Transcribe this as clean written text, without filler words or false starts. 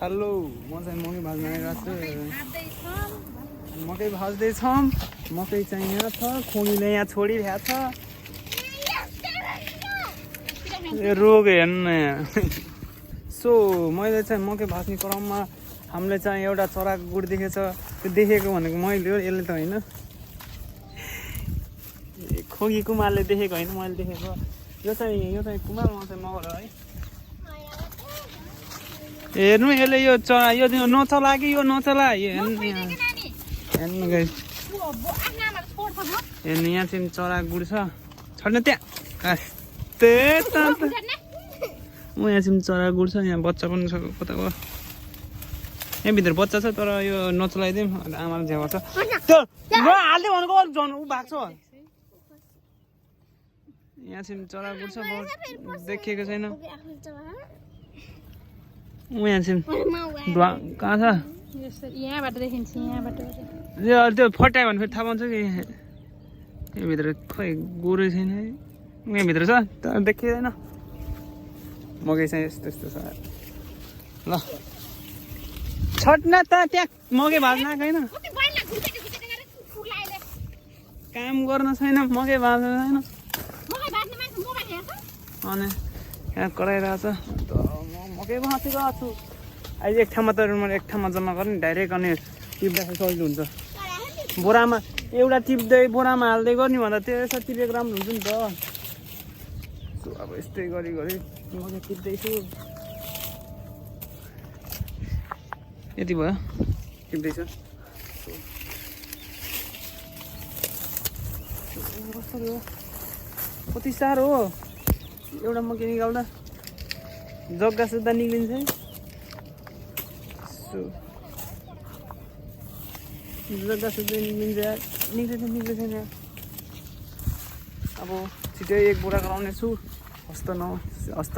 hello म चाहिँ मकै भाज्न आइरहेको छु मकै भाज्दैछौँ मकै चाहिँ यहाँ छ खोनीले यहाँ छोडिरहेको छ रोग हेर्नु न यहाँ सो मैले चाहिँ मकै भाज्ने क्रममा हामीले चाहिँ एउटा चराको गुड देखेछ त्यो देखेको भनेको मैले हो यसले त होइन खोगी कुमारले देखेको होइन मैले देखेको यो चाहिँ कुमारमा चाहिँ मगर है हेर्नु यसले यो चरा यो नचला कि यो नचला हेर्नु यहाँ चाहिँ चरा गुड छ छोड्नु त्यहाँ यहाँ चाहिँ चरा गुड छ यहाँ बच्चा पनि छ कता गयो यहाँभित्र बच्चा छ तर यो नचलाइदिउँ आमाले झ्याउ छ त्यो हाल्दै भनेको झन् ऊ भएको छ यहाँ चाहिँ चरा गुड छ देखिएको छैन यहाँ चाहिँ कहाँ छ यहाँबाट देखिन्छ यहाँबाट त्यो फटायो भने फेरि थाहा पाउँछ कि यहाँभित्र खोइ गोरु छैन यहाँभित्र छ तर देखिँदैन मकै चाहिँ यस्तो यस्तो छ ल छट्न त त्यहाँ मकै भाज्न आएको होइन काम गर्न छैन मकै भाज्न छैन अनि यहाँ कराइरहेको छ म मकै भाँचिरहेको छु अहिले एक ठाउँमा त एक ठाउँमा जम्मा गर्ने डाइरेक्ट अनि टिप्दाखेरि सजिलो हुन्छ बोरामा एउटा टिप्दै बोरामा हाल्दै गर्ने भन्दा त्यसो टिपेको राम्रो हुन्छ नि त अब यस्तै गरी मकै टिप्दैछु यति भयो टिप्दैछु कति साह्रो हो एउटा मकै निकाल्दा जग्गा सुत्दा निक्लिन्छ है जग्गा सुत्दै निक्लिन्छ नि अब छिटै एक बोरा गराउने छु हस्त